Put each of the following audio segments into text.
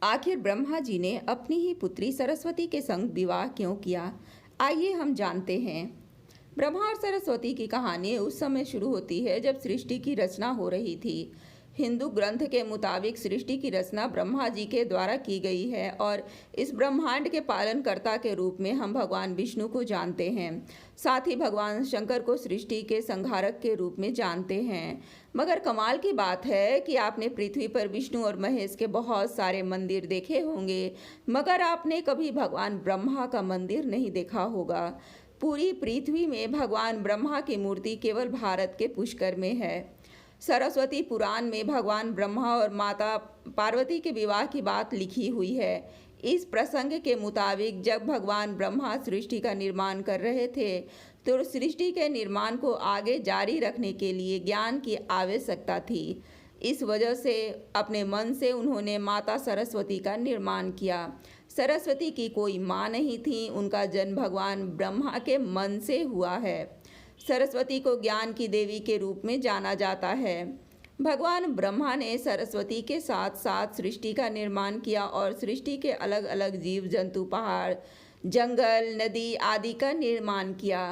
आखिर ब्रह्मा जी ने अपनी ही पुत्री सरस्वती के संग विवाह क्यों किया? आइए हम जानते हैं। ब्रह्मा और सरस्वती की कहानी उस समय शुरू होती है जब सृष्टि की रचना हो रही थी। हिंदू ग्रंथ के मुताबिक सृष्टि की रचना ब्रह्मा जी के द्वारा की गई है और इस ब्रह्मांड के पालनकर्ता के रूप में हम भगवान विष्णु को जानते हैं। साथ ही भगवान शंकर को सृष्टि के संहारक के रूप में जानते हैं। मगर कमाल की बात है कि आपने पृथ्वी पर विष्णु और महेश के बहुत सारे मंदिर देखे होंगे, मगर आपने कभी भगवान ब्रह्मा का मंदिर नहीं देखा होगा। पूरी पृथ्वी में भगवान ब्रह्मा की मूर्ति केवल भारत के पुष्कर में है। सरस्वती पुराण में भगवान ब्रह्मा और माता पार्वती के विवाह की बात लिखी हुई है। इस प्रसंग के मुताबिक जब भगवान ब्रह्मा सृष्टि का निर्माण कर रहे थे तो सृष्टि के निर्माण को आगे जारी रखने के लिए ज्ञान की आवश्यकता थी। इस वजह से अपने मन से उन्होंने माता सरस्वती का निर्माण किया। सरस्वती की कोई माँ नहीं थी, उनका जन्म भगवान ब्रह्मा के मन से हुआ है। सरस्वती को ज्ञान की देवी के रूप में जाना जाता है। भगवान ब्रह्मा ने सरस्वती के साथ साथ सृष्टि का निर्माण किया और सृष्टि के अलग अलग जीव जंतु, पहाड़, जंगल, नदी आदि का निर्माण किया।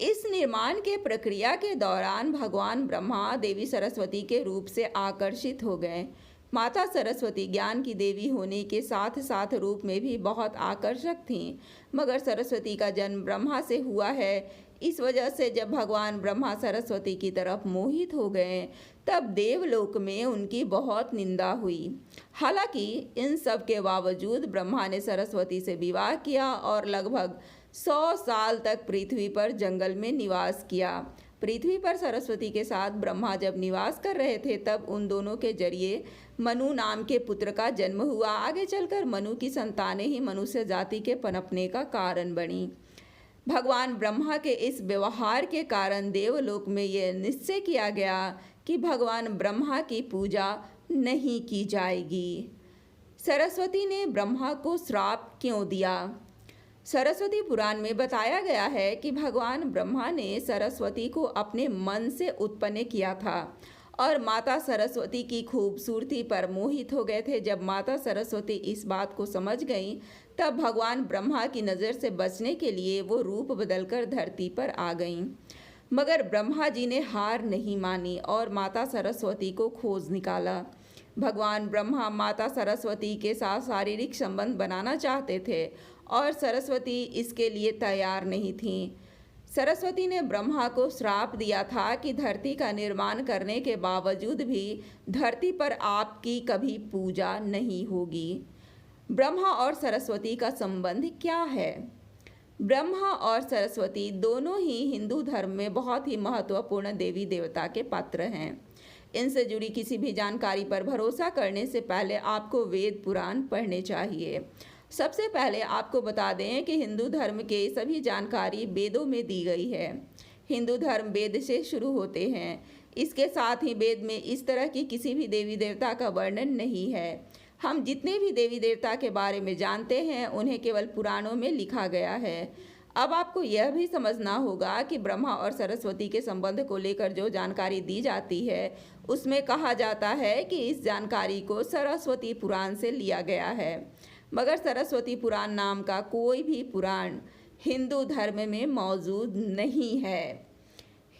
इस निर्माण के प्रक्रिया के दौरान भगवान ब्रह्मा देवी सरस्वती के रूप से आकर्षित हो गए। माता सरस्वती ज्ञान की देवी होने के साथ साथ रूप में भी बहुत आकर्षक थीं, मगर सरस्वती का जन्म ब्रह्मा से हुआ है। इस वजह से जब भगवान ब्रह्मा सरस्वती की तरफ मोहित हो गए तब देवलोक में उनकी बहुत निंदा हुई। हालांकि इन सब के बावजूद ब्रह्मा ने सरस्वती से विवाह किया और लगभग 100 साल तक पृथ्वी पर जंगल में निवास किया। पृथ्वी पर सरस्वती के साथ ब्रह्मा जब निवास कर रहे थे तब उन दोनों के जरिए मनु नाम के पुत्र का जन्म हुआ। आगे चलकर मनु की संतानें ही मनुष्य जाति के पनपने का कारण बनी। भगवान ब्रह्मा के इस व्यवहार के कारण देवलोक में यह निश्चय किया गया कि भगवान ब्रह्मा की पूजा नहीं की जाएगी। सरस्वती ने ब्रह्मा को श्राप क्यों दिया? सरस्वती पुराण में बताया गया है कि भगवान ब्रह्मा ने सरस्वती को अपने मन से उत्पन्न किया था और माता सरस्वती की खूबसूरती पर मोहित हो गए थे। जब माता सरस्वती इस बात को समझ गईं तब भगवान ब्रह्मा की नज़र से बचने के लिए वो रूप बदलकर धरती पर आ गईं। मगर ब्रह्मा जी ने हार नहीं मानी और माता सरस्वती को खोज निकाला। भगवान ब्रह्मा माता सरस्वती के साथ शारीरिक संबंध बनाना चाहते थे और सरस्वती इसके लिए तैयार नहीं थीं। सरस्वती ने ब्रह्मा को श्राप दिया था कि धरती का निर्माण करने के बावजूद भी धरती पर आपकी कभी पूजा नहीं होगी। ब्रह्मा और सरस्वती का संबंध क्या है? ब्रह्मा और सरस्वती दोनों ही हिंदू धर्म में बहुत ही महत्वपूर्ण देवी देवता के पात्र हैं। इनसे जुड़ी किसी भी जानकारी पर भरोसा करने से पहले आपको वेद पुराण पढ़ने चाहिए। सबसे पहले आपको बता दें कि हिंदू धर्म के सभी जानकारी वेदों में दी गई है। हिंदू धर्म वेद से शुरू होते हैं। इसके साथ ही वेद में इस तरह की किसी भी देवी देवता का वर्णन नहीं है। हम जितने भी देवी देवता के बारे में जानते हैं उन्हें केवल पुराणों में लिखा गया है। अब आपको यह भी समझना होगा कि ब्रह्मा और सरस्वती के संबंध को लेकर जो जानकारी दी जाती है उसमें कहा जाता है कि इस जानकारी को सरस्वती पुराण से लिया गया है, मगर सरस्वती पुराण नाम का कोई भी पुराण हिंदू धर्म में मौजूद नहीं है।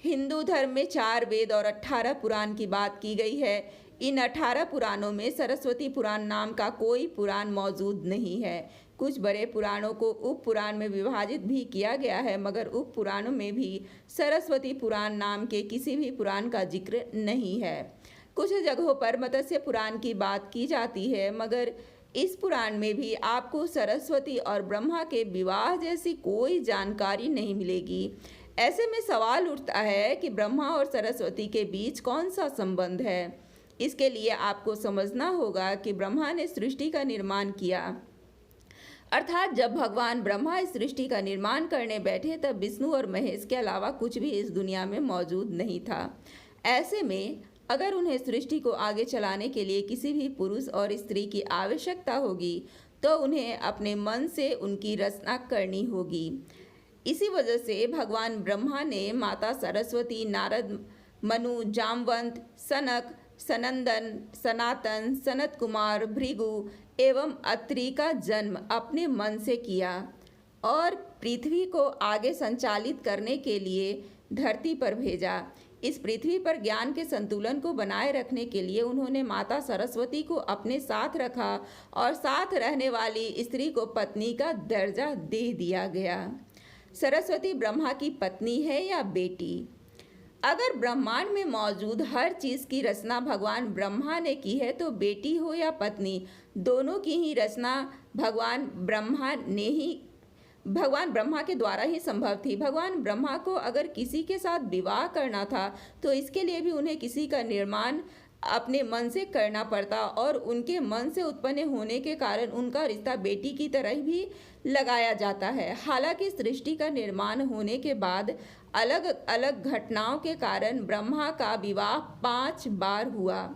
हिंदू धर्म में 4 वेद और 18 पुराण की बात की गई है। इन 18 पुराणों में सरस्वती पुराण नाम का कोई पुराण मौजूद नहीं है। कुछ बड़े पुराणों को उप पुराण में विभाजित भी किया गया है, मगर उप पुराणों में भी सरस्वती पुराण नाम के किसी भी पुराण का जिक्र नहीं है। कुछ जगहों पर मत्स्य पुराण की बात की जाती है, मगर इस पुराण में भी आपको सरस्वती और ब्रह्मा के विवाह जैसी कोई जानकारी नहीं मिलेगी। ऐसे में सवाल उठता है कि ब्रह्मा और सरस्वती के बीच कौन सा संबंध है? इसके लिए आपको समझना होगा कि ब्रह्मा ने सृष्टि का निर्माण किया, अर्थात जब भगवान ब्रह्मा इस सृष्टि का निर्माण करने बैठे तब विष्णु और महेश के अलावा कुछ भी इस दुनिया में मौजूद नहीं था। ऐसे में अगर उन्हें सृष्टि को आगे चलाने के लिए किसी भी पुरुष और स्त्री की आवश्यकता होगी तो उन्हें अपने मन से उनकी रचना करनी होगी। इसी वजह से भगवान ब्रह्मा ने माता सरस्वती, नारद, मनु, जामवंत, सनक, सनंदन, सनातन, सनत कुमार, भृगु एवं अत्रि का जन्म अपने मन से किया और पृथ्वी को आगे संचालित करने के लिए धरती पर भेजा। इस पृथ्वी पर ज्ञान के संतुलन को बनाए रखने के लिए उन्होंने माता सरस्वती को अपने साथ रखा और साथ रहने वाली स्त्री को पत्नी का दर्जा दे दिया गया। सरस्वती ब्रह्मा की पत्नी है या बेटी? अगर ब्रह्मांड में मौजूद हर चीज की रचना भगवान ब्रह्मा ने की है तो बेटी हो या पत्नी, दोनों की ही रचना भगवान ब्रह्मा के द्वारा ही संभव थी। भगवान ब्रह्मा को अगर किसी के साथ विवाह करना था तो इसके लिए भी उन्हें किसी का निर्माण अपने मन से करना पड़ता और उनके मन से उत्पन्न होने के कारण उनका रिश्ता बेटी की तरह भी लगाया जाता है। हालांकि सृष्टि का निर्माण होने के बाद अलग अलग घटनाओं के कारण ब्रह्मा का विवाह 5 बार हुआ।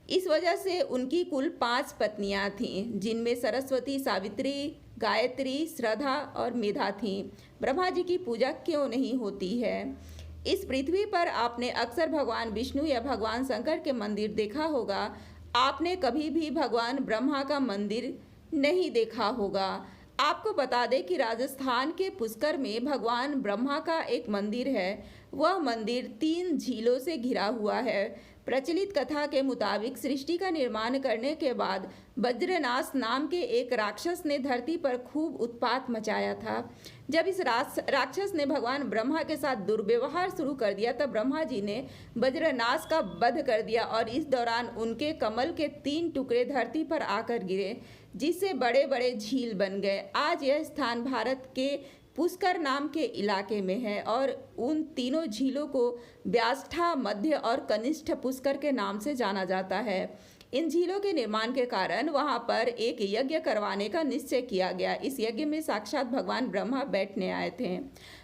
इस वजह से उनकी कुल 5 पत्नियां थीं, जिनमें सरस्वती, सावित्री, गायत्री, श्रद्धा और मेधा थीं। ब्रह्मा जी की पूजा क्यों नहीं होती है? इस पृथ्वी पर आपने अक्सर भगवान विष्णु या भगवान शंकर के मंदिर देखा होगा। आपने कभी भी भगवान ब्रह्मा का मंदिर नहीं देखा होगा। आपको बता दें कि राजस्थान के पुष्कर में भगवान ब्रह्मा का एक मंदिर है। वह मंदिर 3 झीलों से घिरा हुआ है। प्रचलित कथा के मुताबिक सृष्टि का निर्माण करने के बाद वज्रनाश नाम के एक राक्षस ने धरती पर खूब उत्पात मचाया था। जब इस राक्षस ने भगवान ब्रह्मा के साथ दुर्व्यवहार शुरू कर दिया तब ब्रह्मा जी ने वज्रनाश का वध कर दिया और इस दौरान उनके कमल के 3 टुकड़े धरती पर आकर गिरे, जिससे बड़े बड़े झील बन गए। आज यह स्थान भारत के पुष्कर नाम के इलाके में है और उन तीनों झीलों को व्याष्ठा, मध्य और कनिष्ठ पुष्कर के नाम से जाना जाता है। इन झीलों के निर्माण के कारण वहां पर एक यज्ञ करवाने का निश्चय किया गया। इस यज्ञ में साक्षात भगवान ब्रह्मा बैठने आए थे।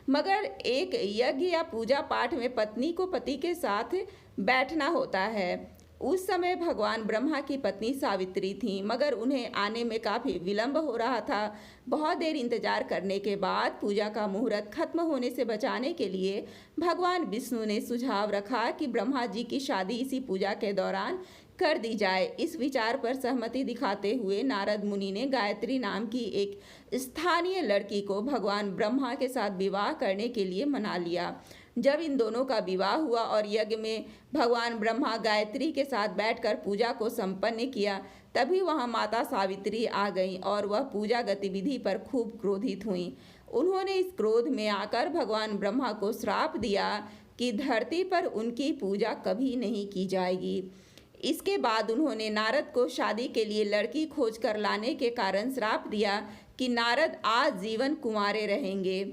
मगर एक यज्ञ या पूजा पाठ में पत्नी को पति के साथ बैठना होता है। उस समय भगवान ब्रह्मा की पत्नी सावित्री थी, मगर उन्हें आने में काफ़ी विलंब हो रहा था। बहुत देर इंतजार करने के बाद पूजा का मुहूर्त खत्म होने से बचाने के लिए भगवान विष्णु ने सुझाव रखा कि ब्रह्मा जी की शादी इसी पूजा के दौरान कर दी जाए। इस विचार पर सहमति दिखाते हुए नारद मुनि ने गायत्री नाम की एक स्थानीय लड़की को भगवान ब्रह्मा के साथ विवाह करने के लिए मना लिया। जब इन दोनों का विवाह हुआ और यज्ञ में भगवान ब्रह्मा गायत्री के साथ बैठकर पूजा को संपन्न किया, तभी वहां माता सावित्री आ गईं और वह पूजा गतिविधि पर खूब क्रोधित हुईं। उन्होंने इस क्रोध में आकर भगवान ब्रह्मा को श्राप दिया कि धरती पर उनकी पूजा कभी नहीं की जाएगी। इसके बाद उन्होंने नारद को शादी के लिए लड़की खोज कर लाने के कारण श्राप दिया कि नारद आजीवन कुंवारे रहेंगे।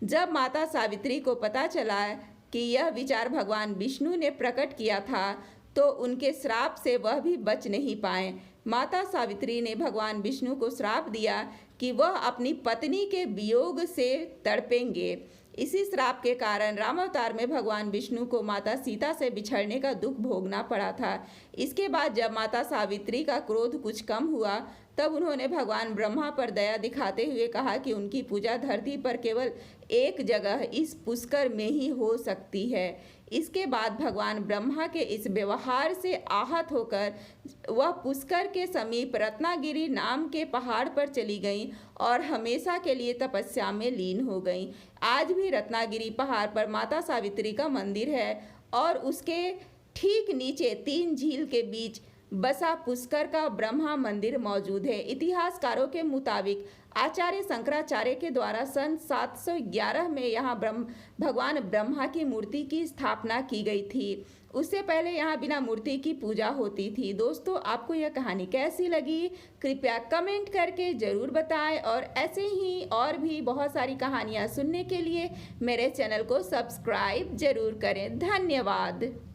जब माता सावित्री को पता चला कि यह विचार भगवान विष्णु ने प्रकट किया था तो उनके श्राप से वह भी बच नहीं पाए। माता सावित्री ने भगवान विष्णु को श्राप दिया कि वह अपनी पत्नी के वियोग से तड़पेंगे। इसी श्राप के कारण रामावतार में भगवान विष्णु को माता सीता से बिछड़ने का दुख भोगना पड़ा था। इसके बाद जब माता सावित्री का क्रोध कुछ कम हुआ तब उन्होंने भगवान ब्रह्मा पर दया दिखाते हुए कहा कि उनकी पूजा धरती पर केवल एक जगह इस पुष्कर में ही हो सकती है। इसके बाद भगवान ब्रह्मा के इस व्यवहार से आहत होकर वह पुष्कर के समीप रत्नागिरी नाम के पहाड़ पर चली गईं और हमेशा के लिए तपस्या में लीन हो गईं। आज भी रत्नागिरी पहाड़ पर माता सावित्री का मंदिर है और उसके ठीक नीचे 3 झील के बीच बसा पुष्कर का ब्रह्मा मंदिर मौजूद है। इतिहासकारों के मुताबिक आचार्य शंकराचार्य के द्वारा सन 711 में यहाँ भगवान ब्रह्मा की मूर्ति की स्थापना की गई थी। उससे पहले यहाँ बिना मूर्ति की पूजा होती थी। दोस्तों, आपको यह कहानी कैसी लगी कृपया कमेंट करके ज़रूर बताएं और ऐसे ही और भी बहुत सारी कहानियाँ सुनने के लिए मेरे चैनल को सब्सक्राइब ज़रूर करें। धन्यवाद।